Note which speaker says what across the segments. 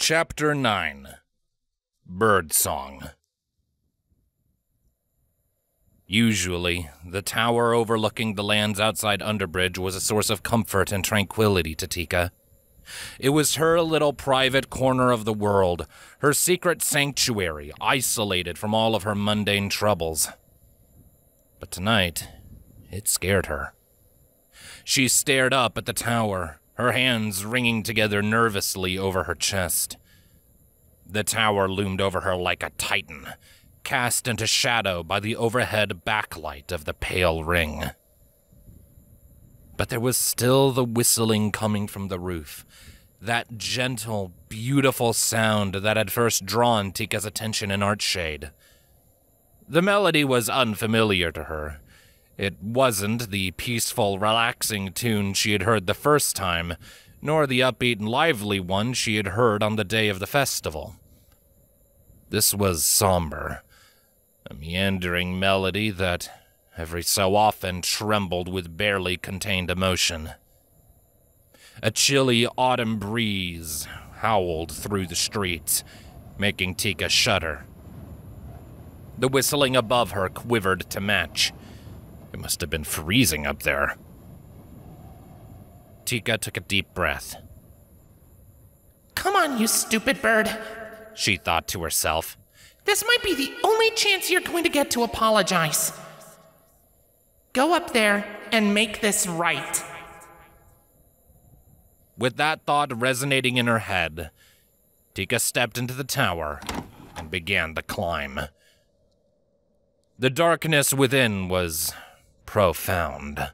Speaker 1: Chapter 9. Birdsong. Usually, the tower overlooking the lands outside Underbridge was a source of comfort and tranquility to Tika. It was her little private corner of the world, her secret sanctuary, isolated from all of her mundane troubles. But tonight, it scared her. She stared up at the tower, her hands wringing together nervously over her chest. The tower loomed over her like a titan, cast into shadow by the overhead backlight of the pale ring. But there was still the whistling coming from the roof, that gentle, beautiful sound that had first drawn Tika's attention in Archshade. The melody was unfamiliar to her. It wasn't the peaceful, relaxing tune she had heard the first time, nor the upbeat and lively one she had heard on the day of the festival. This was somber, a meandering melody that every so often trembled with barely contained emotion. A chilly autumn breeze howled through the streets, making Tika shudder. The whistling above her quivered to match. It must have been freezing up there. Tika took a deep breath.
Speaker 2: "Come on, you stupid bird," she thought to herself. "This might be the only chance you're going to get to apologize. Go up there and make this right."
Speaker 1: With that thought resonating in her head, Tika stepped into the tower and began the climb. The darkness within was profound,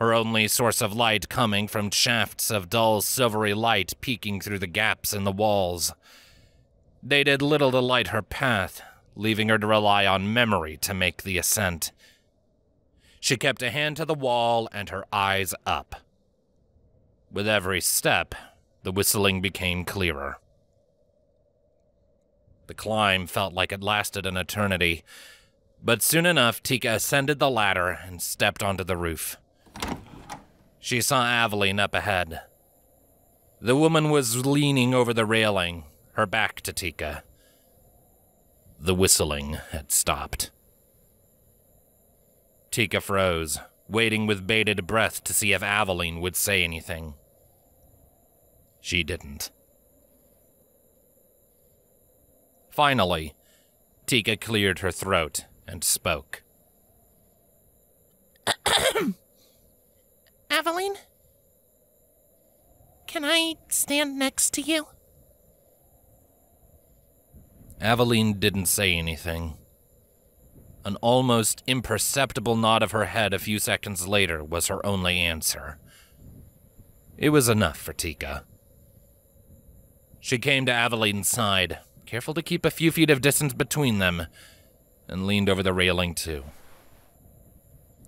Speaker 1: her only source of light coming from shafts of dull silvery light peeking through the gaps in the walls. They did little to light her path, leaving her to rely on memory to make the ascent. She kept a hand to the wall and her eyes up. With every step, the whistling became clearer. The climb felt like it lasted an eternity, but soon enough, Tika ascended the ladder and stepped onto the roof. She saw Avaline up ahead. The woman was leaning over the railing, her back to Tika. The whistling had stopped. Tika froze, waiting with bated breath to see if Avaline would say anything. She didn't. Finally, Tika cleared her throat and spoke.
Speaker 2: "Avaline? Can I stand next to you?"
Speaker 1: Avaline didn't say anything. An almost imperceptible nod of her head a few seconds later was her only answer. It was enough for Tika. She came to Avaline's side, careful to keep a few feet of distance between them, and leaned over the railing too.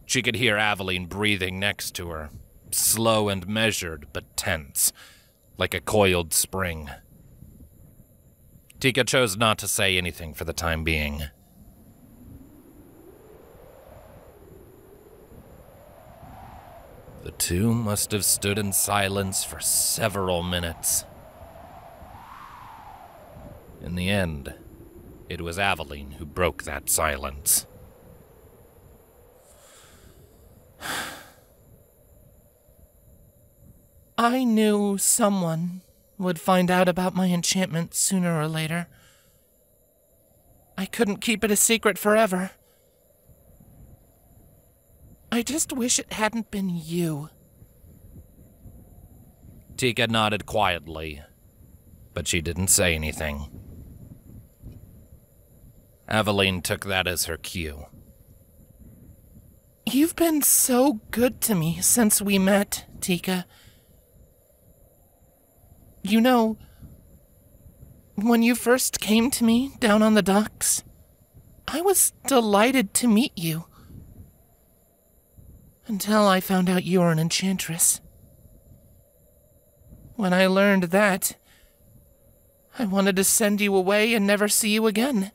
Speaker 1: She could hear Avaline breathing next to her, slow and measured but tense, like a coiled spring. Tika chose not to say anything for the time being. The two must have stood in silence for several minutes. In the end, it was Avaline who broke that silence.
Speaker 2: "I knew someone would find out about my enchantment sooner or later. I couldn't keep it a secret forever. I just wish it hadn't been you."
Speaker 1: Tika nodded quietly, but she didn't say anything. Avaline took that as her cue.
Speaker 2: "You've been so good to me since we met, Tika. You know, when you first came to me down on the docks, I was delighted to meet you. Until I found out you were an enchantress. When I learned that, I wanted to send you away and never see you again.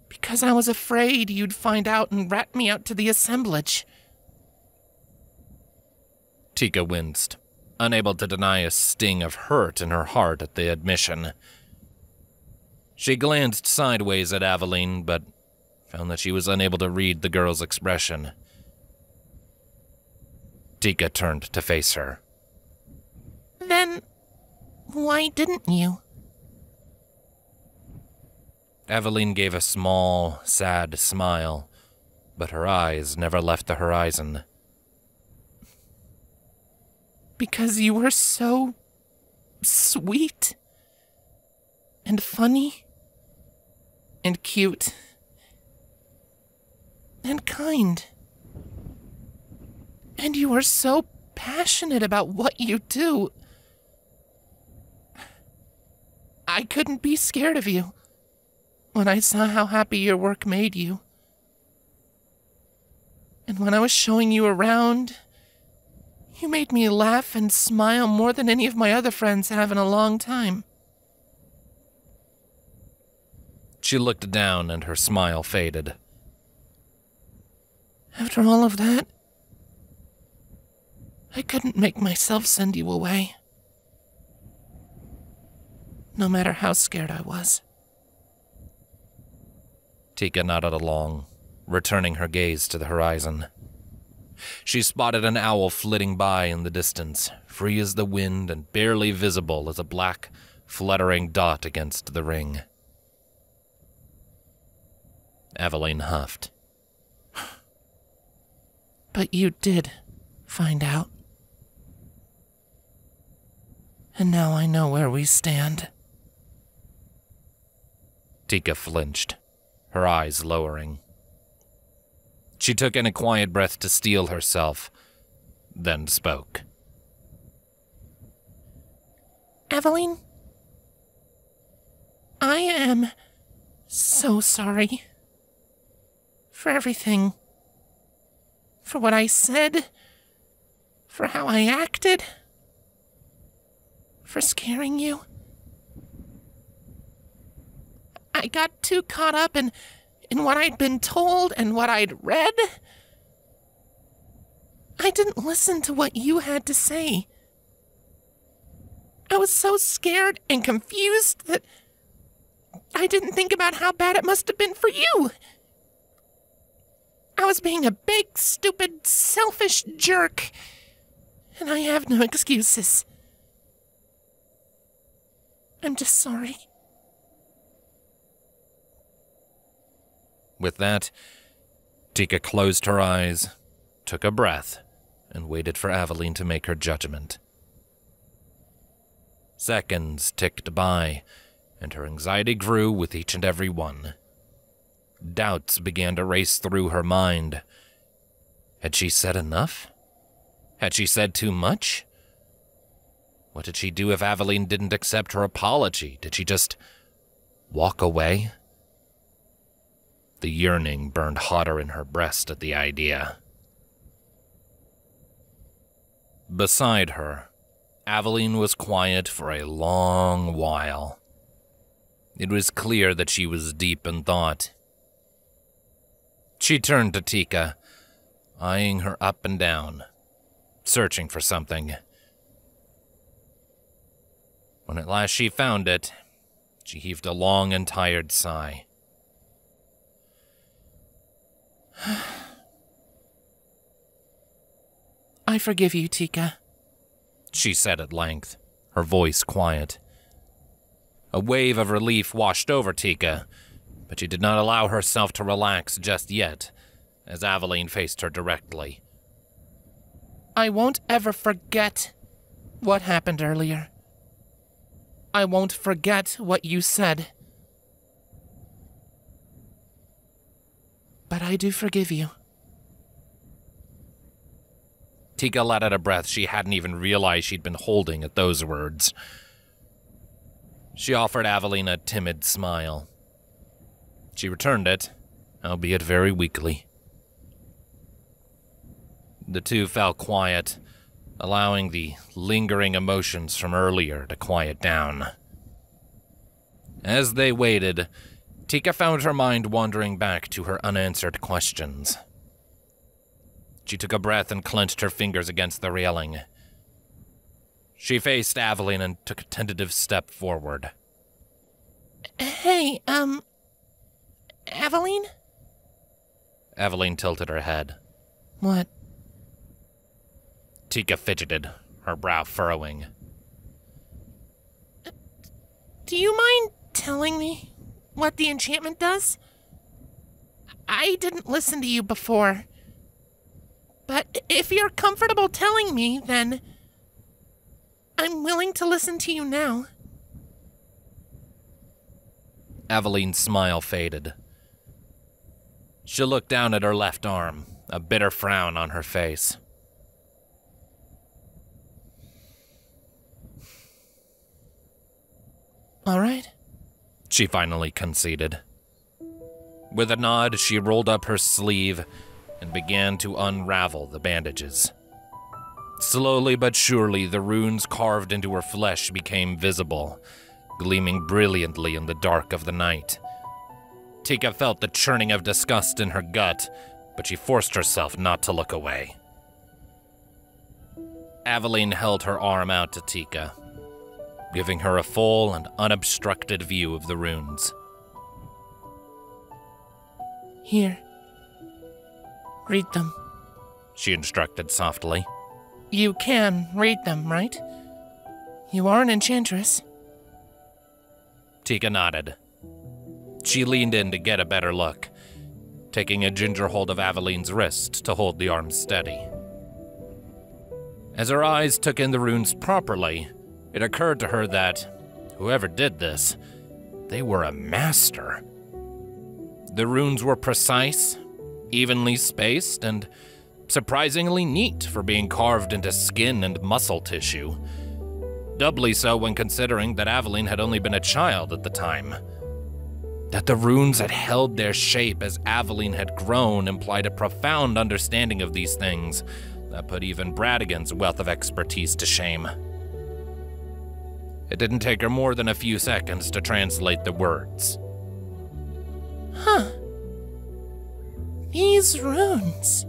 Speaker 2: Because I was afraid you'd find out and rat me out to the assemblage."
Speaker 1: Tika winced. unable to deny a sting of hurt in her heart at the admission. She glanced sideways at Avaline, but found that she was unable to read the girl's expression. Tika turned to face her.
Speaker 2: Then, why didn't you?
Speaker 1: Avaline gave a small, sad smile, but her eyes never left the horizon.
Speaker 2: Because you were so sweet and funny and cute and kind. And you were so passionate about what you do. I couldn't be scared of you when I saw how happy your work made you. And when I was showing you around, you made me laugh and smile more than any of my other friends have in a long time.
Speaker 1: She looked down and her smile faded.
Speaker 2: After all of that, I couldn't make myself send you away. No matter how scared I was.
Speaker 1: Tika nodded along, returning her gaze to the horizon. She spotted an owl flitting by in the distance, free as the wind and barely visible as a black, fluttering dot against the ring. Avaline huffed.
Speaker 2: But you did find out. And now I know where we stand.
Speaker 1: Tika flinched, her eyes lowering. She took in a quiet breath to steel herself, then spoke.
Speaker 2: Avaline, I am so sorry for everything. For what I said, for how I acted, for scaring you. I got too caught up in what I'd been told and what I'd read. I didn't listen to what you had to say. I was so scared and confused that I didn't think about how bad it must have been for you. I was being a big, stupid, selfish jerk, and I have no excuses. I'm just sorry.
Speaker 1: With that, Tika closed her eyes, took a breath, and waited for Avaline to make her judgment. Seconds ticked by, and her anxiety grew with each and every one. Doubts began to race through her mind. Had she said enough? Had she said too much? What did she do if Avaline didn't accept her apology? Did she just walk away? The yearning burned hotter in her breast at the idea. Beside her, Avaline was quiet for a long while. It was clear that she was deep in thought. She turned to Tika, eyeing her up and down, searching for something. When at last she found it, she heaved a long and tired sigh.
Speaker 2: I forgive you, Tika,
Speaker 1: she said at length, her voice quiet. A wave of relief washed over Tika, but she did not allow herself to relax just yet, as Avaline faced her directly.
Speaker 2: I won't ever forget what happened earlier. I won't forget what you said. But I do forgive you.
Speaker 1: Tika let out a breath she hadn't even realized she'd been holding at those words. She offered Avaline a timid smile. She returned it, albeit very weakly. The two fell quiet, allowing the lingering emotions from earlier to quiet down. As they waited, Tika found her mind wandering back to her unanswered questions. She took a breath and clenched her fingers against the railing. She faced Avaline and took a tentative step forward.
Speaker 2: Hey, Avaline?
Speaker 1: Avaline tilted her head.
Speaker 2: What?
Speaker 1: Tika fidgeted, her brow furrowing.
Speaker 2: Do you mind telling me what the enchantment does? I didn't listen to you before. But if you're comfortable telling me, then I'm willing to listen to you now.
Speaker 1: Avaline's smile faded. She looked down at her left arm, a bitter frown on her face.
Speaker 2: All right,
Speaker 1: she finally conceded. With a nod, she rolled up her sleeve and began to unravel the bandages. Slowly but surely, the runes carved into her flesh became visible, gleaming brilliantly in the dark of the night. Tika felt the churning of disgust in her gut, but she forced herself not to look away. Avaline held her arm out to Tika, giving her a full and unobstructed view of the runes.
Speaker 2: Here. Read them,
Speaker 1: she instructed softly.
Speaker 2: You can read them, right? You are an enchantress.
Speaker 1: Tika nodded. She leaned in to get a better look, taking a ginger hold of Avaline's wrist to hold the arm steady. As her eyes took in the runes properly, it occurred to her that, whoever did this, they were a master. The runes were precise, evenly spaced, and surprisingly neat for being carved into skin and muscle tissue. Doubly so when considering that Avaline had only been a child at the time. That the runes had held their shape as Avaline had grown implied a profound understanding of these things that put even Bradigan's wealth of expertise to shame. It didn't take her more than a few seconds to translate the words.
Speaker 2: Huh. These runes.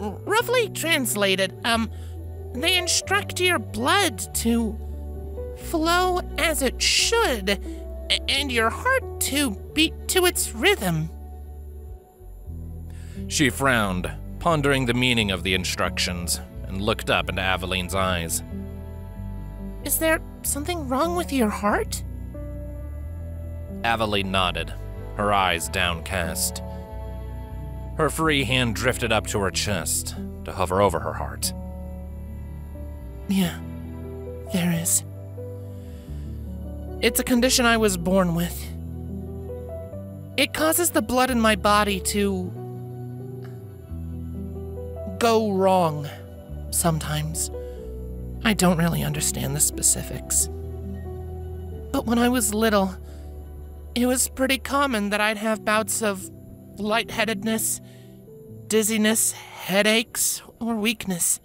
Speaker 2: Roughly translated, they instruct your blood to flow as it should, and your heart to beat to its rhythm.
Speaker 1: She frowned, pondering the meaning of the instructions, and looked up into Avaline's eyes.
Speaker 2: Is there something wrong with your heart?
Speaker 1: Avaline nodded, her eyes downcast. Her free hand drifted up to her chest to hover over her heart.
Speaker 2: Yeah, there is. It's a condition I was born with. It causes the blood in my body to go wrong sometimes. I don't really understand the specifics. But when I was little, it was pretty common that I'd have bouts of lightheadedness, dizziness, headaches, or weakness.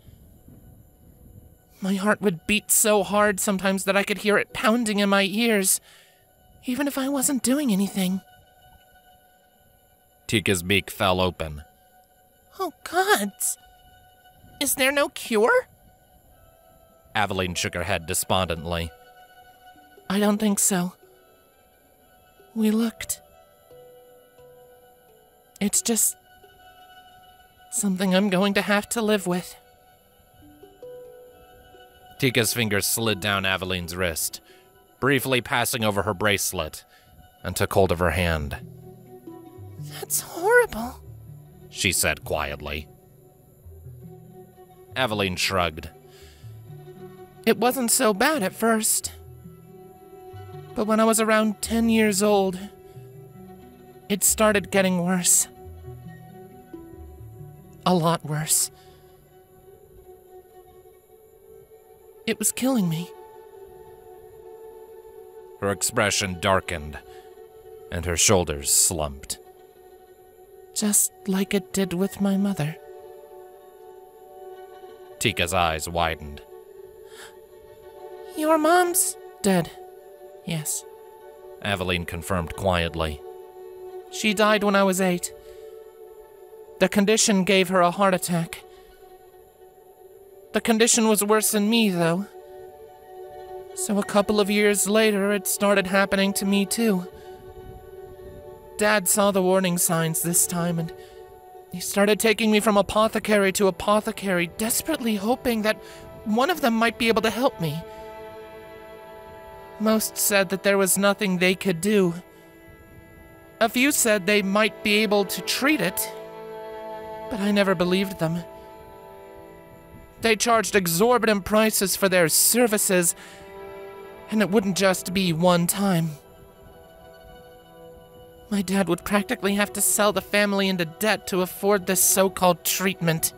Speaker 2: My heart would beat so hard sometimes that I could hear it pounding in my ears, even if I wasn't doing anything.
Speaker 1: Tika's beak fell open.
Speaker 2: Oh, gods. Is there no cure?
Speaker 1: Avaline shook her head despondently.
Speaker 2: I don't think so. We looked. It's just something I'm going to have to live with.
Speaker 1: Tika's fingers slid down Avaline's wrist, briefly passing over her bracelet, and took hold of her hand.
Speaker 2: That's horrible,
Speaker 1: she said quietly. Avaline shrugged.
Speaker 2: It wasn't so bad at first. But when I was around 10 years old, it started getting worse. A lot worse. It was killing me.
Speaker 1: Her expression darkened, and her shoulders slumped.
Speaker 2: Just like it did with my mother.
Speaker 1: Tika's eyes widened.
Speaker 2: Your mom's dead. Yes.
Speaker 1: Avaline confirmed quietly.
Speaker 2: She died when I was 8. The condition gave her a heart attack. The condition was worse than me, though. So a couple of years later, it started happening to me, too. Dad saw the warning signs this time, and he started taking me from apothecary to apothecary, desperately hoping that one of them might be able to help me. Most said that there was nothing they could do. A few said they might be able to treat it, but I never believed them. They charged exorbitant prices for their services, and it wouldn't just be one time. My dad would practically have to sell the family into debt to afford this so-called treatment.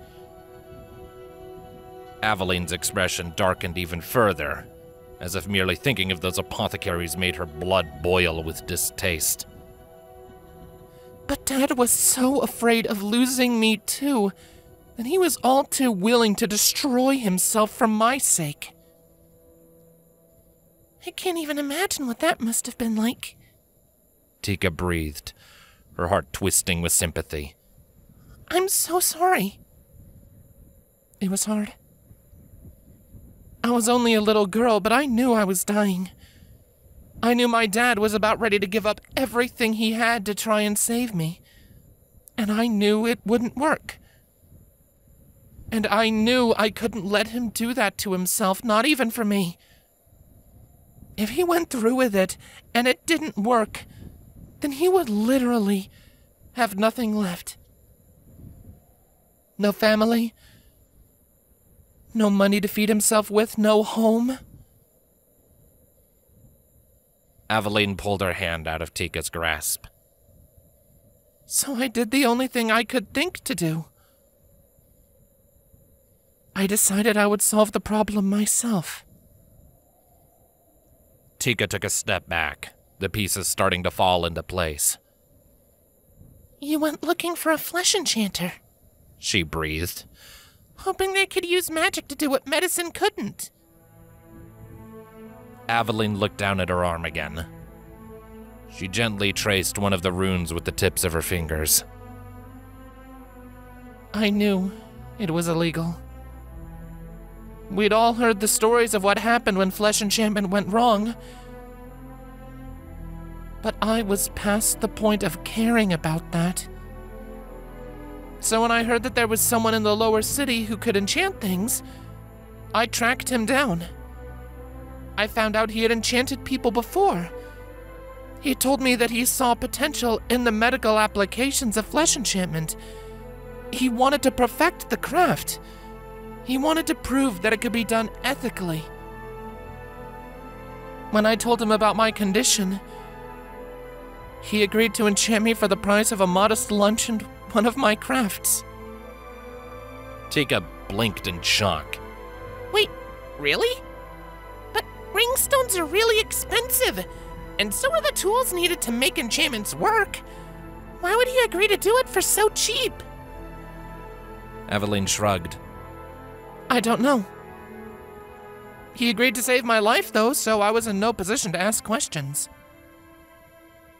Speaker 1: Avaline's expression darkened even further, as if merely thinking of those apothecaries made her blood boil with distaste.
Speaker 2: But Dad was so afraid of losing me too, that he was all too willing to destroy himself for my sake. I can't even imagine what that must have been like.
Speaker 1: Tika breathed, her heart twisting with sympathy.
Speaker 2: I'm so sorry. It was hard. I was only a little girl, but I knew I was dying. I knew my dad was about ready to give up everything he had to try and save me. And I knew it wouldn't work. And I knew I couldn't let him do that to himself, not even for me. If he went through with it, and it didn't work, then he would literally have nothing left. No family, no money to feed himself with, no home.
Speaker 1: Avaline pulled her hand out of Tika's grasp.
Speaker 2: So I did the only thing I could think to do. I decided I would solve the problem myself.
Speaker 1: Tika took a step back, the pieces starting to fall into place.
Speaker 2: You went looking for a flesh enchanter,
Speaker 1: she breathed,
Speaker 2: hoping they could use magic to do what medicine couldn't.
Speaker 1: Avaline looked down at her arm again. She gently traced one of the runes with the tips of her fingers.
Speaker 2: I knew it was illegal. We'd all heard the stories of what happened when flesh enchantment went wrong. But I was past the point of caring about that. So when I heard that there was someone in the lower city who could enchant things, I tracked him down. I found out he had enchanted people before. He told me that he saw potential in the medical applications of flesh enchantment. He wanted to perfect the craft. He wanted to prove that it could be done ethically. When I told him about my condition, he agreed to enchant me for the price of a modest lunch and one of my crafts.
Speaker 1: Tika blinked in shock.
Speaker 2: Wait, really? But ringstones are really expensive, and so are the tools needed to make enchantments work. Why would he agree to do it for so cheap?
Speaker 1: Avaline shrugged.
Speaker 2: I don't know. He agreed to save my life, though, so I was in no position to ask questions.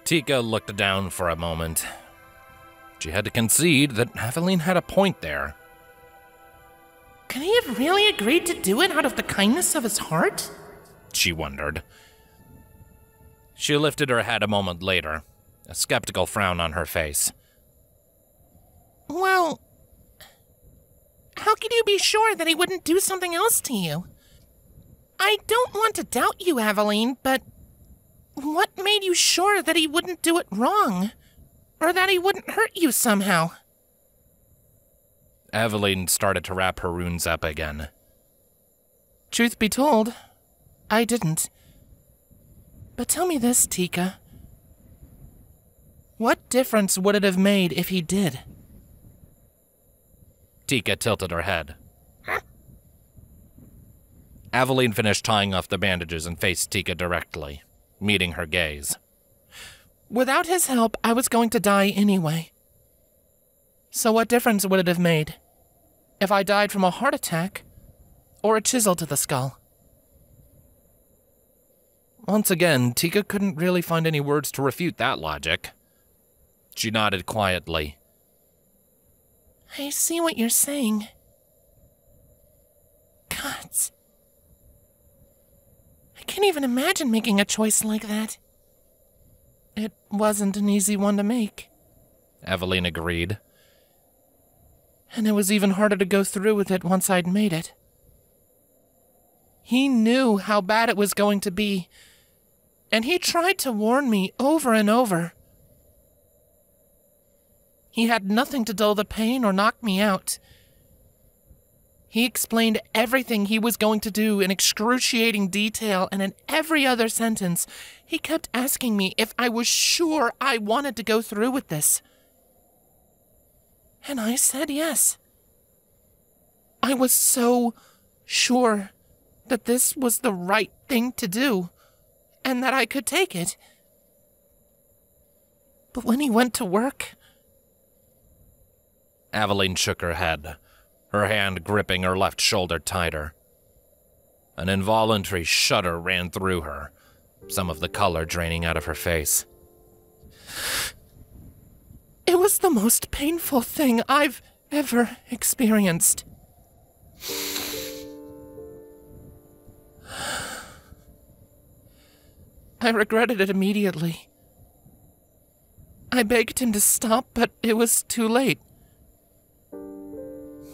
Speaker 1: Tika looked down for a moment. She had to concede that Avaline had a point there.
Speaker 2: Could he have really agreed to do it out of the kindness of his heart?
Speaker 1: She wondered. She lifted her head a moment later, a skeptical frown on her face.
Speaker 2: Well, how could you be sure that he wouldn't do something else to you? I don't want to doubt you, Avaline, but what made you sure that he wouldn't do it wrong? Or that he wouldn't hurt you somehow?
Speaker 1: Avaline started to wrap her runes up again.
Speaker 2: Truth be told, I didn't. But tell me this, Tika. What difference would it have made if he did?
Speaker 1: Tika tilted her head. Avaline finished tying off the bandages and faced Tika directly, meeting her gaze.
Speaker 2: Without his help, I was going to die anyway. So what difference would it have made if I died from a heart attack or a chisel to the skull?
Speaker 1: Once again, Tika couldn't really find any words to refute that logic. She nodded quietly.
Speaker 2: I see what you're saying. God. I can't even imagine making a choice like that. It wasn't an easy one to make,
Speaker 1: Avaline agreed.
Speaker 2: And it was even harder to go through with it once I'd made it. He knew how bad it was going to be, and he tried to warn me over and over. He had nothing to dull the pain or knock me out. He explained everything he was going to do in excruciating detail, and in every other sentence, he kept asking me if I was sure I wanted to go through with this. And I said yes. I was so sure that this was the right thing to do, and that I could take it. But when he went to work...
Speaker 1: Avaline shook her head, her hand gripping her left shoulder tighter. An involuntary shudder ran through her, some of the color draining out of her face.
Speaker 2: It was the most painful thing I've ever experienced. I regretted it immediately. I begged him to stop, but it was too late.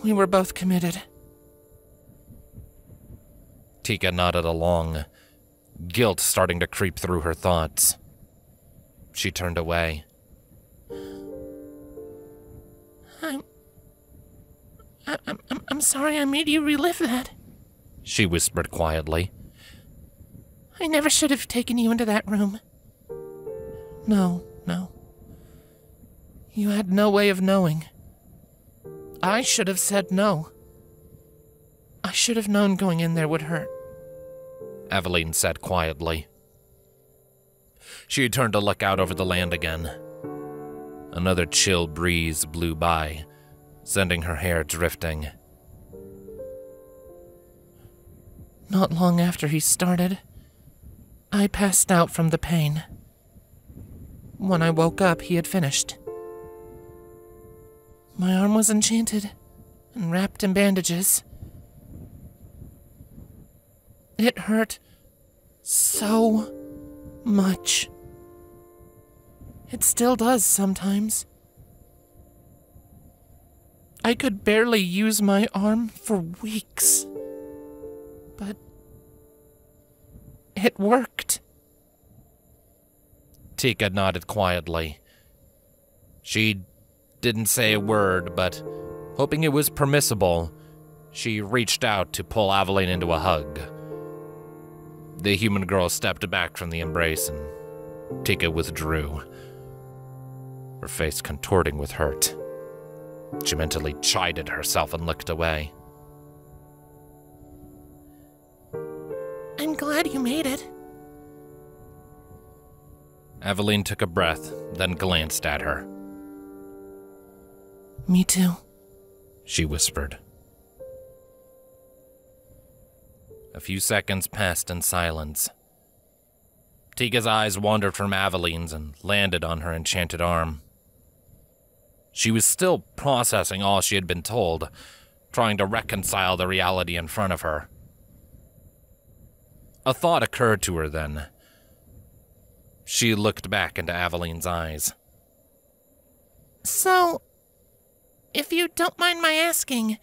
Speaker 2: We were both committed.
Speaker 1: Tika nodded along, guilt starting to creep through her thoughts. She turned away.
Speaker 2: I'm sorry I made you relive that,
Speaker 1: she whispered quietly.
Speaker 2: I never should have taken you into that room. No. You had no way of knowing. I should have said no. I should have known going in there would hurt,
Speaker 1: Avaline said quietly. She turned to look out over the land again. Another chill breeze blew by, sending her hair drifting.
Speaker 2: Not long after he started, I passed out from the pain. When I woke up, he had finished. My arm was enchanted and wrapped in bandages. It hurt so much. It still does sometimes. I could barely use my arm for weeks. But it worked.
Speaker 1: Tika nodded quietly. She didn't say a word, but hoping it was permissible, she reached out to pull Avaline into a hug. The human girl stepped back from the embrace, and Tika withdrew, her face contorting with hurt. She mentally chided herself and looked away.
Speaker 2: I'm glad you made it.
Speaker 1: Avaline took a breath, then glanced at her.
Speaker 2: Me too,
Speaker 1: she whispered. A few seconds passed in silence. Tika's eyes wandered from Avaline's and landed on her enchanted arm. She was still processing all she had been told, trying to reconcile the reality in front of her. A thought occurred to her then. She looked back into Avaline's eyes.
Speaker 2: So, if you don't mind my asking,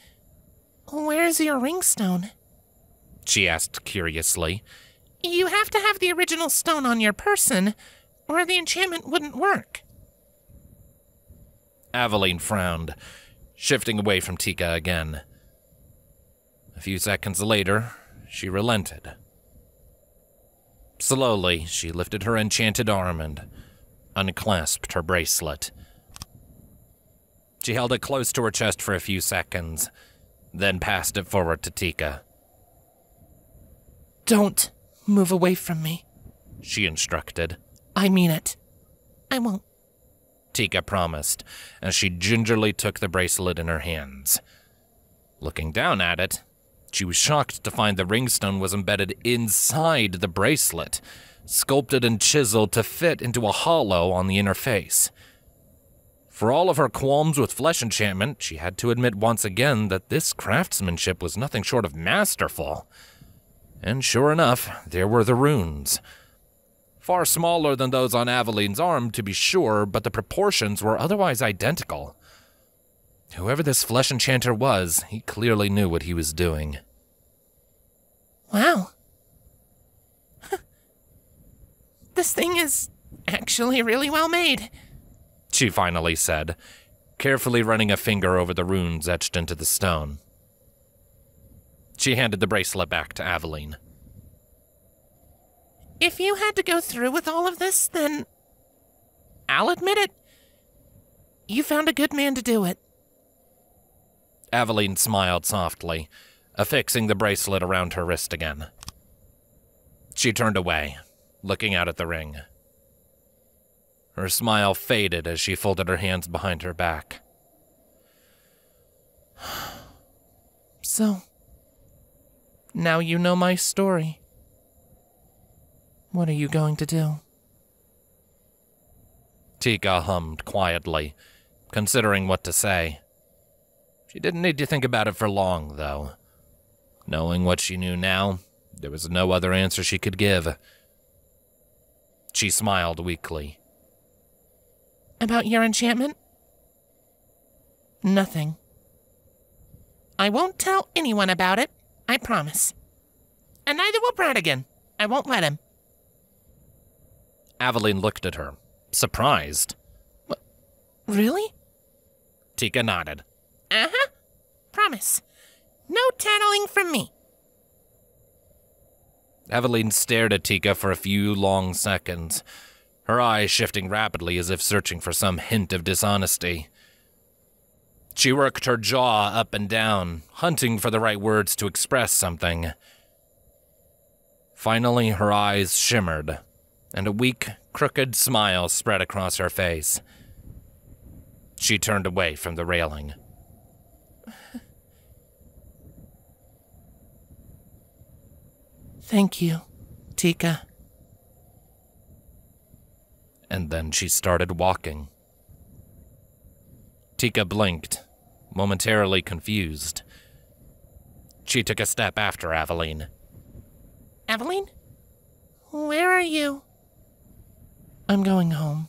Speaker 2: where's your ringstone?
Speaker 1: She asked curiously.
Speaker 2: You have to have the original stone on your person, or the enchantment wouldn't work.
Speaker 1: Avaline frowned, shifting away from Tika again. A few seconds later, she relented. Slowly, she lifted her enchanted arm and unclasped her bracelet. She held it close to her chest for a few seconds, then passed it forward to Tika.
Speaker 2: Don't move away from me,
Speaker 1: she instructed.
Speaker 2: I mean it. I won't.
Speaker 1: Tika promised, as she gingerly took the bracelet in her hands. Looking down at it, she was shocked to find the ringstone was embedded inside the bracelet, sculpted and chiseled to fit into a hollow on the inner face. For all of her qualms with flesh enchantment, she had to admit once again that this craftsmanship was nothing short of masterful. And sure enough, there were the runes. Far smaller than those on Avaline's arm, to be sure, but the proportions were otherwise identical. Whoever this flesh enchanter was, he clearly knew what he was doing.
Speaker 2: Wow. This thing is actually really well made,
Speaker 1: she finally said, carefully running a finger over the runes etched into the stone. She handed the bracelet back to Avaline.
Speaker 2: If you had to go through with all of this, then I'll admit it. You found a good man to do it.
Speaker 1: Avaline smiled softly, affixing the bracelet around her wrist again. She turned away, looking out at the ring. Her smile faded as she folded her hands behind her back.
Speaker 2: So, now you know my story. What are you going to do?
Speaker 1: Tika hummed quietly, considering what to say. She didn't need to think about it for long, though. Knowing what she knew now, there was no other answer she could give. She smiled weakly.
Speaker 2: About your enchantment? Nothing. I won't tell anyone about it, I promise. And neither will Bradigan. I won't let him.
Speaker 1: Avaline looked at her, surprised.
Speaker 2: What? Really?
Speaker 1: Tika nodded.
Speaker 2: Uh-huh. Promise. No tattling from me.
Speaker 1: Avaline stared at Tika for a few long seconds, her eyes shifting rapidly as if searching for some hint of dishonesty. She worked her jaw up and down, hunting for the right words to express something. Finally, her eyes shimmered, and a weak, crooked smile spread across her face. She turned away from the railing.
Speaker 2: Thank you, Tika.
Speaker 1: And then she started walking. Tika blinked, momentarily confused. She took a step after Avaline.
Speaker 2: Avaline? Where are you? I'm going home,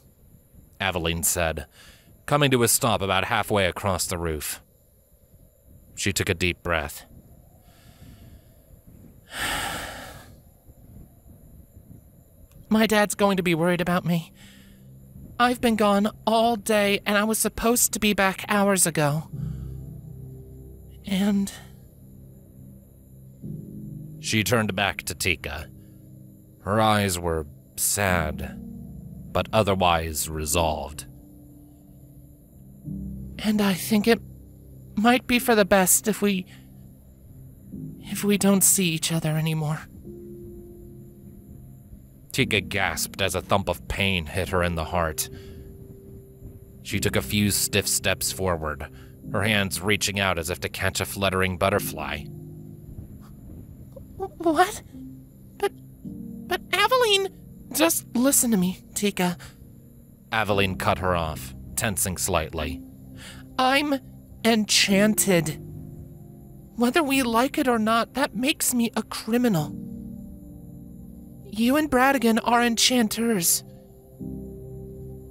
Speaker 1: Avaline said, coming to a stop about halfway across the roof. She took a deep breath.
Speaker 2: My dad's going to be worried about me. I've been gone all day, and I was supposed to be back hours ago. And...
Speaker 1: She turned back to Tika. Her eyes were sad, but otherwise resolved.
Speaker 2: And I think it might be for the best if we don't see each other anymore.
Speaker 1: Tika gasped as a thump of pain hit her in the heart. She took a few stiff steps forward, her hands reaching out as if to catch a fluttering butterfly.
Speaker 2: What? But Avaline... Just listen to me, Tika.
Speaker 1: Avaline cut her off, tensing slightly.
Speaker 2: I'm enchanted. Whether we like it or not, that makes me a criminal. You and Bradigan are enchanters.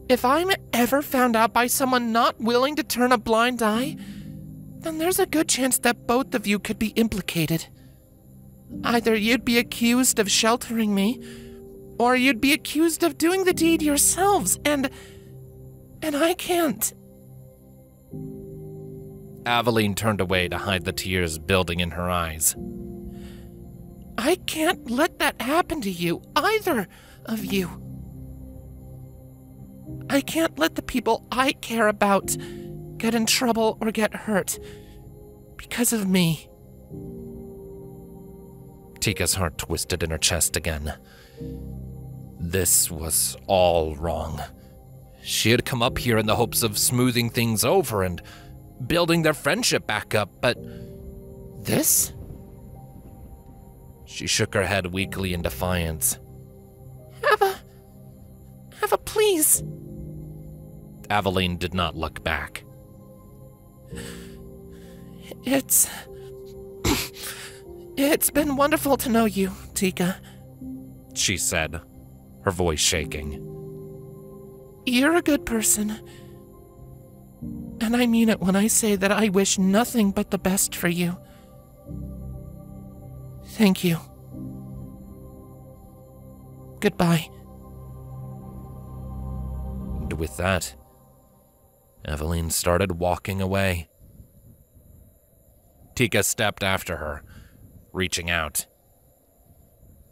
Speaker 2: If I'm ever found out by someone not willing to turn a blind eye, then there's a good chance that both of you could be implicated. Either you'd be accused of sheltering me, or you'd be accused of doing the deed yourselves, and I can't.
Speaker 1: Avaline turned away to hide the tears building in her eyes.
Speaker 2: I can't let that happen to you, either of you. I can't let the people I care about get in trouble or get hurt because of me.
Speaker 1: Tika's heart twisted in her chest again. This was all wrong. She had come up here in the hopes of smoothing things over and building their friendship back up, but this? She shook her head weakly in defiance.
Speaker 2: Ava, please.
Speaker 1: Avaline did not look back.
Speaker 2: It's been wonderful to know you, Tika,
Speaker 1: she said, her voice shaking.
Speaker 2: You're a good person. And I mean it when I say that I wish nothing but the best for you. Thank you. Goodbye.
Speaker 1: And with that, Avaline started walking away. Tika stepped after her, reaching out.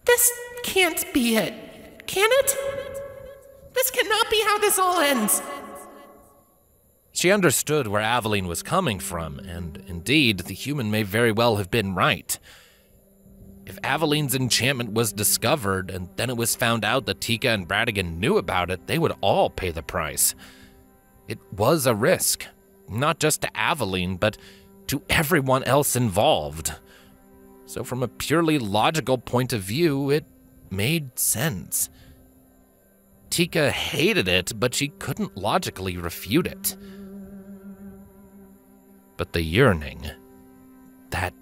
Speaker 2: This can't be it, can it? This cannot be how this all ends.
Speaker 1: She understood where Avaline was coming from, and indeed, the human may very well have been right. If Avaline's enchantment was discovered, and then it was found out that Tika and Bradigan knew about it, they would all pay the price. It was a risk, not just to Avaline, but to everyone else involved. So from a purely logical point of view, it made sense. Tika hated it, but she couldn't logically refute it. But the yearning, that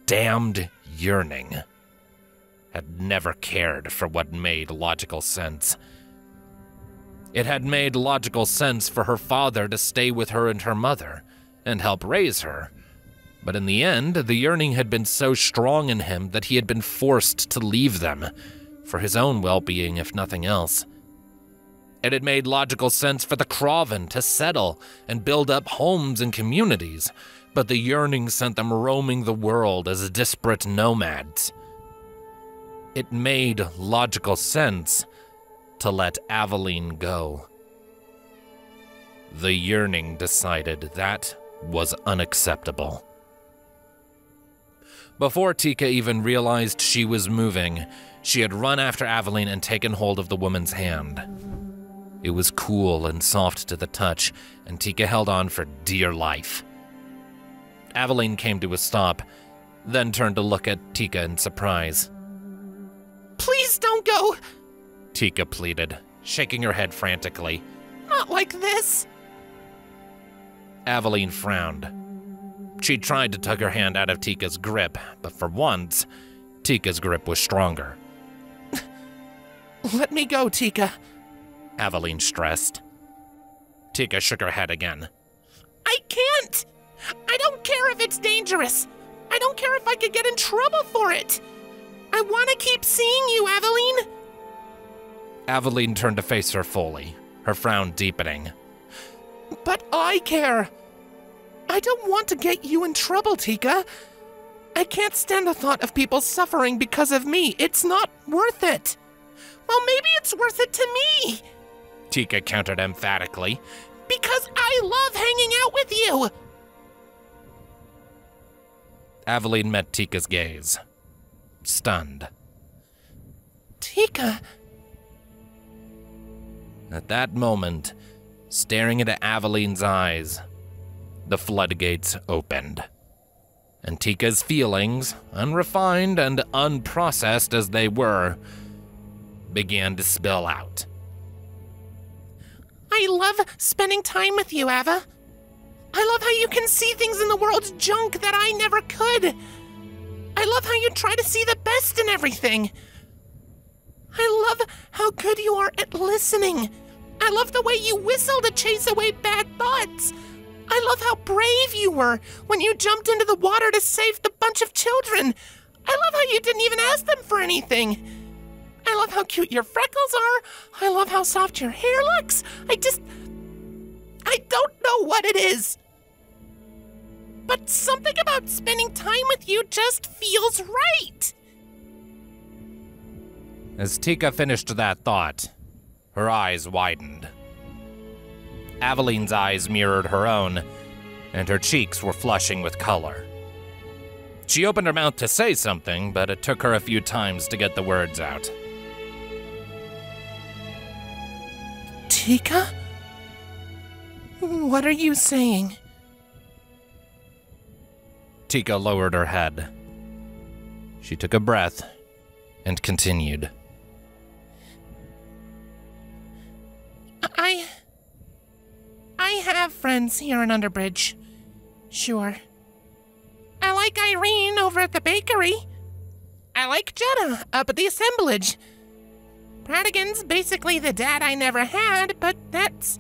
Speaker 1: damned yearning, had never cared for what made logical sense. It had made logical sense for her father to stay with her and her mother, and help raise her. But in the end, the yearning had been so strong in him that he had been forced to leave them, for his own well-being if nothing else. It had made logical sense for the Kraven to settle and build up homes and communities, but the yearning sent them roaming the world as disparate nomads. It made logical sense to let Avaline go. The yearning decided that was unacceptable. Before Tika even realized she was moving, she had run after Avaline and taken hold of the woman's hand. It was cool and soft to the touch, and Tika held on for dear life. Avaline came to a stop, then turned to look at Tika in surprise.
Speaker 2: Please don't go!
Speaker 1: Tika pleaded, shaking her head frantically.
Speaker 2: Not like this!
Speaker 1: Avaline frowned. She tried to tug her hand out of Tika's grip, but for once, Tika's grip was stronger.
Speaker 2: Let me go, Tika,
Speaker 1: Avaline stressed. Tika shook her head again.
Speaker 2: I can't! I don't care if it's dangerous. I don't care if I could get in trouble for it. I want to keep seeing you, Avaline.
Speaker 1: Avaline turned to face her fully, her frown deepening.
Speaker 2: But I care. I don't want to get you in trouble, Tika. I can't stand the thought of people suffering because of me. It's not worth it. Well, maybe it's worth it to me.
Speaker 1: Tika countered emphatically.
Speaker 2: Because I love hanging out with you.
Speaker 1: Avaline met Tika's gaze, stunned.
Speaker 2: Tika.
Speaker 1: At that moment, staring into Avaline's eyes, the floodgates opened, and Tika's feelings, unrefined and unprocessed as they were, began to spill out.
Speaker 2: I love spending time with you, Ava. I love how you can see things in the world's junk that I never could. I love how you try to see the best in everything. I love how good you are at listening. I love the way you whistle to chase away bad thoughts. I love how brave you were when you jumped into the water to save the bunch of children. I love how you didn't even ask them for anything. I love how cute your freckles are. I love how soft your hair looks. I don't know what it is. But something about spending time with you just feels right.
Speaker 1: As Tika finished that thought, her eyes widened. Avaline's eyes mirrored her own, and her cheeks were flushing with color. She opened her mouth to say something, but it took her a few times to get the words out.
Speaker 2: Tika? What are you saying?
Speaker 1: Tika lowered her head. She took a breath and continued.
Speaker 2: I have friends here in Underbridge. Sure. I like Irene over at the bakery. I like Jenna up at the assemblage. Bradigan's basically the dad I never had, but that's...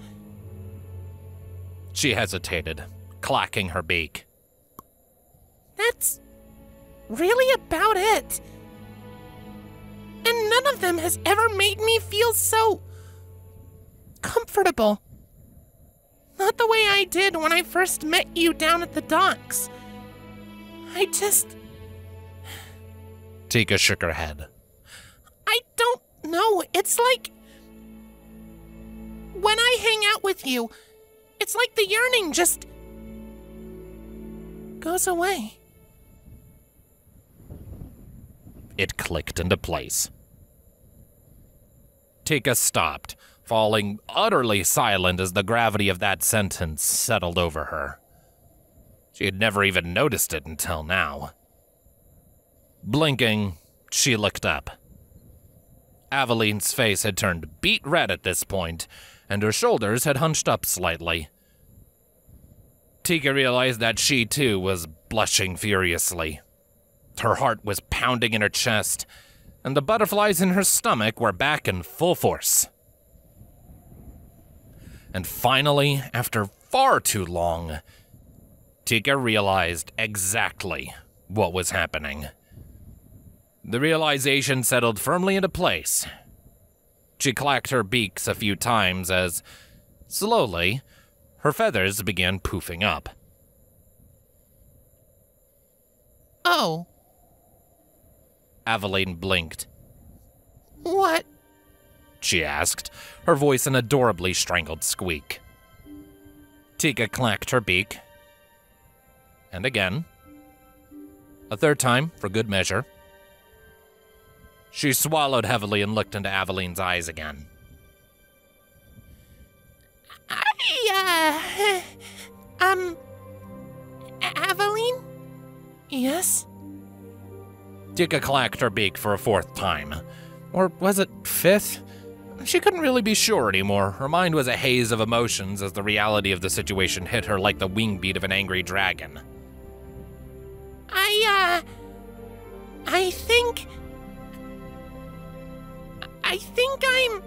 Speaker 1: She hesitated, clacking her beak.
Speaker 2: That's really about it. And none of them has ever made me feel so comfortable. Not the way I did when I first met you down at the docks. I just...
Speaker 1: Tika shook her head.
Speaker 2: I don't know. It's like... when I hang out with you, it's like the yearning just... goes away.
Speaker 1: It clicked into place. Tika stopped, falling utterly silent as the gravity of that sentence settled over her. She had never even noticed it until now. Blinking, she looked up. Avaline's face had turned beet red at this point, and her shoulders had hunched up slightly. Tika realized that she, too, was blushing furiously. Her heart was pounding in her chest, and the butterflies in her stomach were back in full force. And finally, after far too long, Tika realized exactly what was happening. The realization settled firmly into place. She clacked her beaks a few times as, slowly, her feathers began poofing up.
Speaker 2: Oh.
Speaker 1: Avaline blinked.
Speaker 2: What?
Speaker 1: She asked, her voice an adorably strangled squeak. Tika clacked her beak. And again. A third time, for good measure. She swallowed heavily and looked into Avaline's eyes again.
Speaker 2: Avaline? Yes?
Speaker 1: Tika clacked her beak for a fourth time. Or was it fifth? She couldn't really be sure anymore. Her mind was a haze of emotions as the reality of the situation hit her like the wing beat of an angry dragon.
Speaker 2: I think I'm...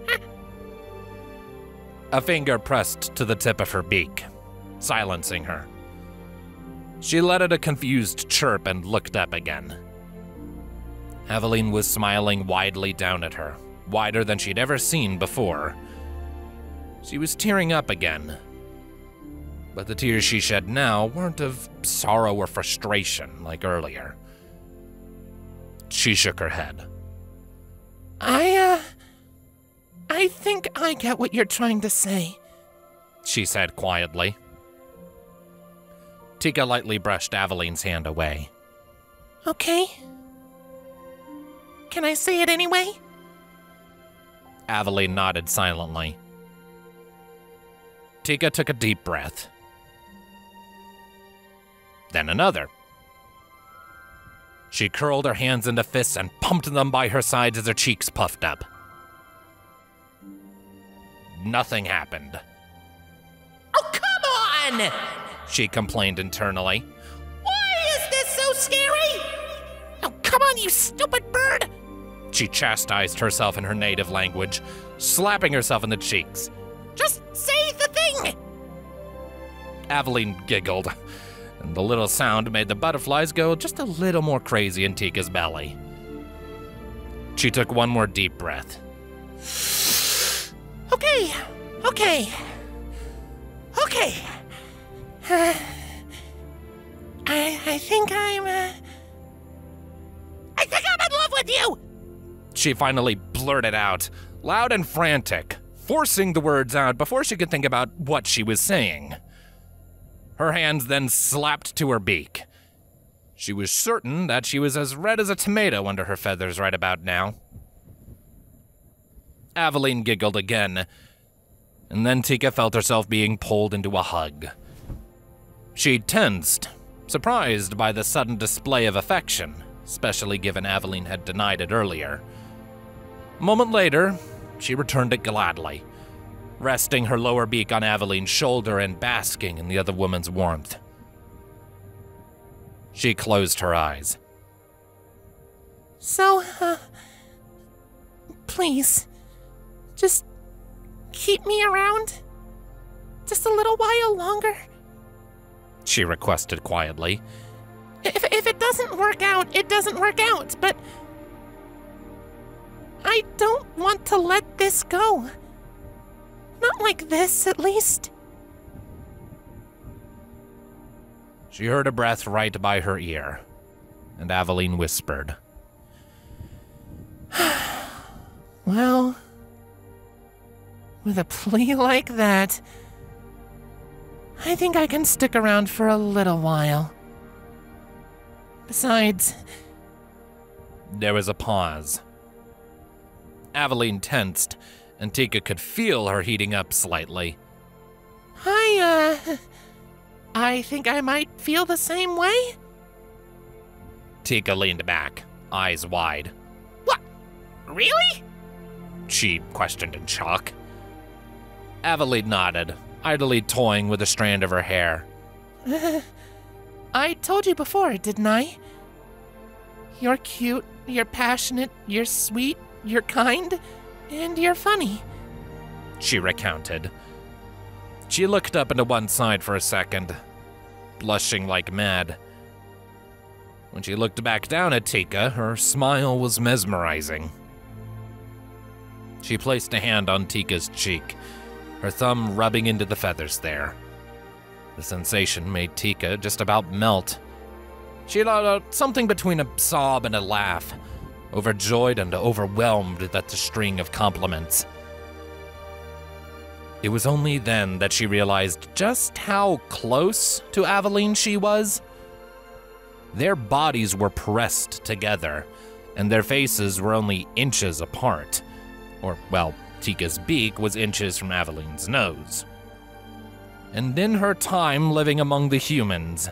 Speaker 1: A finger pressed to the tip of her beak, silencing her. She let out a confused chirp and looked up again. Avaline was smiling widely down at her, wider than she'd ever seen before. She was tearing up again. But the tears she shed now weren't of sorrow or frustration like earlier. She shook her head.
Speaker 2: I think I get what you're trying to say,
Speaker 1: she said quietly. Tika lightly brushed Avaline's hand away.
Speaker 2: Okay. Can I say it anyway?
Speaker 1: Avaline nodded silently. Tika took a deep breath. Then another. She curled her hands into fists and pumped them by her sides as her cheeks puffed up. Nothing happened.
Speaker 2: Oh, come on!
Speaker 1: She complained internally.
Speaker 2: Why is this so scary? Oh, come on, you stupid bird!
Speaker 1: She chastised herself in her native language, slapping herself in the cheeks.
Speaker 2: Just say the thing!
Speaker 1: Avaline giggled, and the little sound made the butterflies go just a little more crazy in Tika's belly. She took one more deep breath.
Speaker 2: Okay. I think I'm in love with you!
Speaker 1: She finally blurted out, loud and frantic, forcing the words out before she could think about what she was saying. Her hands then slapped to her beak. She was certain that she was as red as a tomato under her feathers right about now. Avaline giggled again, and then Tika felt herself being pulled into a hug. She tensed, surprised by the sudden display of affection, especially given Avaline had denied it earlier. A moment later, she returned it gladly, resting her lower beak on Avaline's shoulder and basking in the other woman's warmth. She closed her eyes.
Speaker 2: So, please, just keep me around just a little while longer,
Speaker 1: she requested quietly.
Speaker 2: If it doesn't work out, it doesn't work out, but I don't want to let this go. Not like this, at least.
Speaker 1: She heard a breath right by her ear, and Avaline whispered,
Speaker 2: Well, with a plea like that, I think I can stick around for a little while. Besides...
Speaker 1: There was a pause. Avaline tensed, and Tika could feel her heating up slightly.
Speaker 2: I think I might feel the same way.
Speaker 1: Tika leaned back, eyes wide.
Speaker 2: What? Really?
Speaker 1: She questioned in shock. Avaline nodded, idly toying with a strand of her hair.
Speaker 2: I told you before, didn't I? You're cute, you're passionate, you're sweet, you're kind, and you're funny,
Speaker 1: she recounted. She looked up into one side for a second, blushing like mad. When she looked back down at Tika, her smile was mesmerizing. She placed a hand on Tika's cheek, her thumb rubbing into the feathers there. The sensation made Tika just about melt. She let out something between a sob and a laugh, overjoyed and overwhelmed at the string of compliments. It was only then that she realized just how close to Avaline she was. Their bodies were pressed together, and their faces were only inches apart. Or, well, Tika's beak was inches from Avaline's nose. And in her time living among the humans,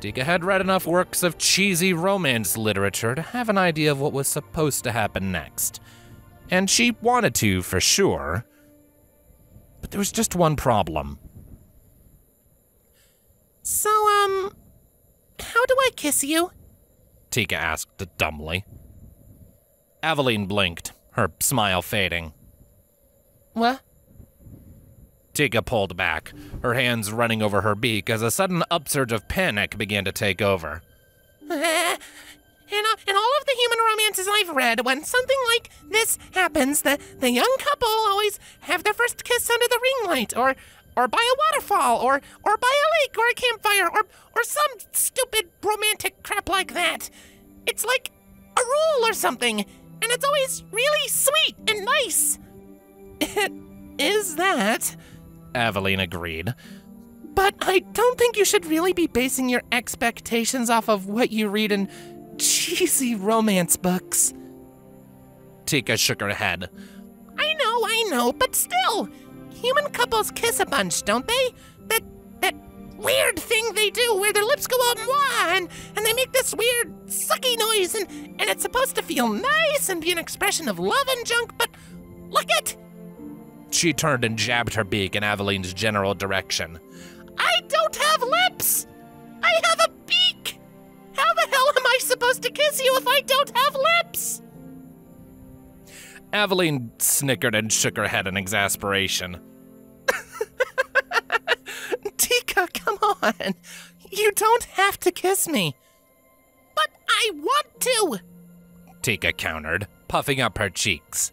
Speaker 1: Tika had read enough works of cheesy romance literature to have an idea of what was supposed to happen next. And she wanted to, for sure. But there was just one problem.
Speaker 2: So, how do I kiss you?
Speaker 1: Tika asked dumbly. Avaline blinked, her smile fading.
Speaker 2: What?
Speaker 1: Tika pulled back, her hands running over her beak as a sudden upsurge of panic began to take over.
Speaker 2: In all of the human romances I've read, when something like this happens, the young couple always have their first kiss under the ring light, or by a waterfall, or by a lake, or a campfire, or some stupid romantic crap like that. It's like a rule or something, and it's always really sweet and nice. It is that,
Speaker 1: Avaline agreed.
Speaker 2: but I don't think you should really be basing your expectations off of what you read in cheesy romance books.
Speaker 1: Tika shook her head.
Speaker 2: I know, but still, human couples kiss a bunch, don't they? That weird thing they do where their lips go up and they make this weird sucky noise, and it's supposed to feel nice and be an expression of love and junk, but look it!
Speaker 1: She turned and jabbed her beak in Avaline's general direction.
Speaker 2: I don't have lips! I have a beak! How the hell am I supposed to kiss you if I don't have lips?
Speaker 1: Avaline snickered and shook her head in exasperation.
Speaker 2: Tika, come on. You don't have to kiss me. But I want to!
Speaker 1: Tika countered, puffing up her cheeks.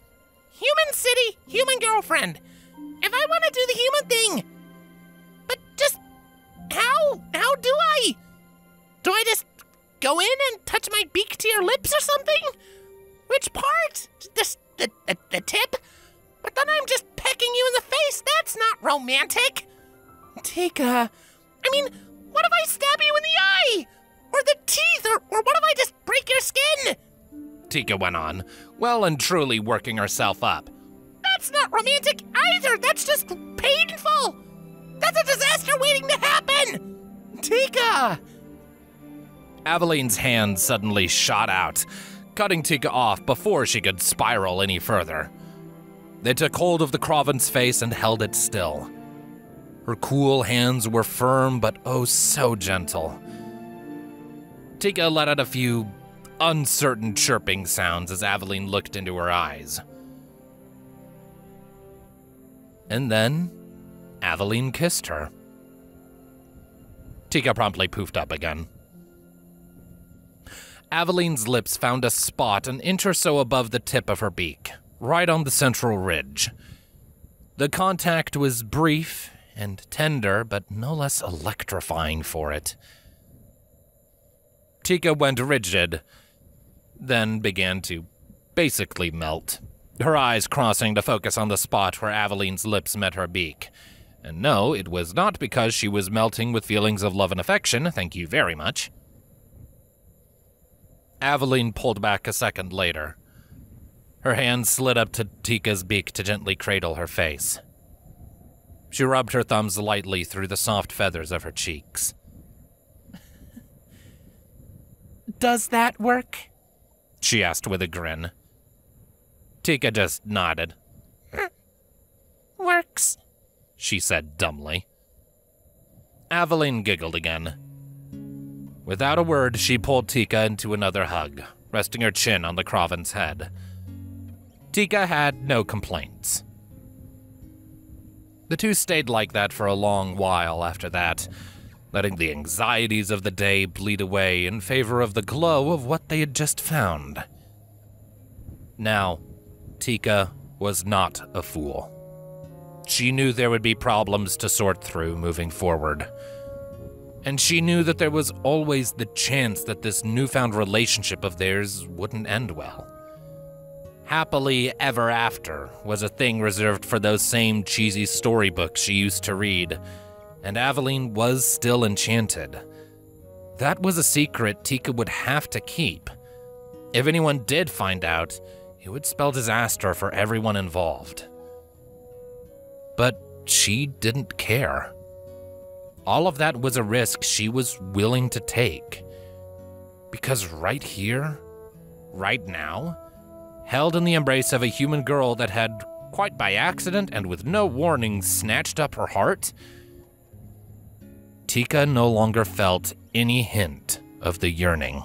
Speaker 2: Human city, human girlfriend. If I want to do the human thing. But just, how do I? Do I just go in and touch my beak to your lips or something? Which part? The tip? But then I'm just pecking you in the face. That's not romantic. Tika, I mean, what if I stab you in the eye? Or the teeth? Or what if I just break your skin?
Speaker 1: Tika went on, well and truly working herself up.
Speaker 2: That's not romantic either. That's just painful. That's a disaster waiting to happen. Tika!
Speaker 1: Avaline's hand suddenly shot out, cutting Tika off before she could spiral any further. They took hold of the Kraven's face and held it still. Her cool hands were firm but oh so gentle. Tika let out a few uncertain chirping sounds as Avaline looked into her eyes. And then, Avaline kissed her. Tika promptly poofed up again. Avaline's lips found a spot an inch or so above the tip of her beak, right on the central ridge. The contact was brief and tender, but no less electrifying for it. Tika went rigid, then began to basically melt, her eyes crossing to focus on the spot where Avaline's lips met her beak. And no, it was not because she was melting with feelings of love and affection, thank you very much. Avaline pulled back a second later. Her hand slid up to Tika's beak to gently cradle her face. She rubbed her thumbs lightly through the soft feathers of her cheeks.
Speaker 2: Does that work?
Speaker 1: She asked with a grin. Tika just nodded.
Speaker 2: Works,
Speaker 1: she said dumbly. Avaline giggled again. Without a word, she pulled Tika into another hug, resting her chin on the Kraven's head. Tika had no complaints. The two stayed like that for a long while after that, letting the anxieties of the day bleed away in favor of the glow of what they had just found. Now, Tika was not a fool. She knew there would be problems to sort through moving forward. And she knew that there was always the chance that this newfound relationship of theirs wouldn't end well. Happily ever after was a thing reserved for those same cheesy storybooks she used to read, and Avaline was still enchanted. That was a secret Tika would have to keep. If anyone did find out, it would spell disaster for everyone involved. But she didn't care. All of that was a risk she was willing to take. Because right here, right now, held in the embrace of a human girl that had, quite by accident and with no warning, snatched up her heart, Tika no longer felt any hint of the yearning.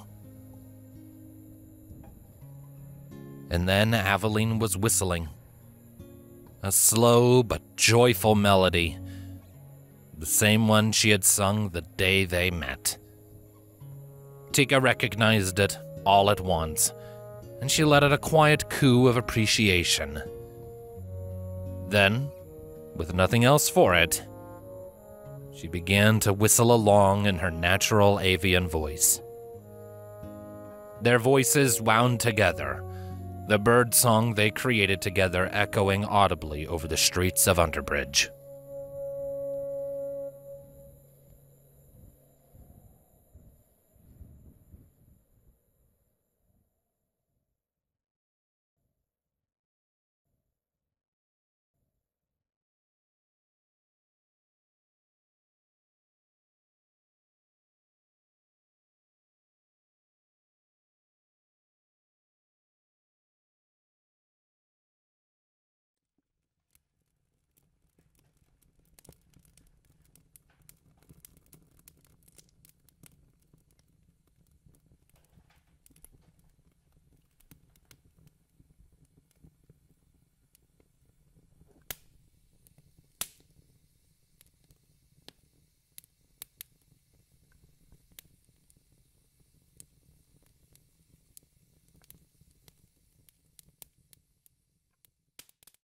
Speaker 1: And then Avaline was whistling. A slow but joyful melody. The same one she had sung the day they met. Tika recognized it all at once, and she let out a quiet coo of appreciation. Then, with nothing else for it, she began to whistle along in her natural avian voice. Their voices wound together, the bird song they created together echoing audibly over the streets of Underbridge.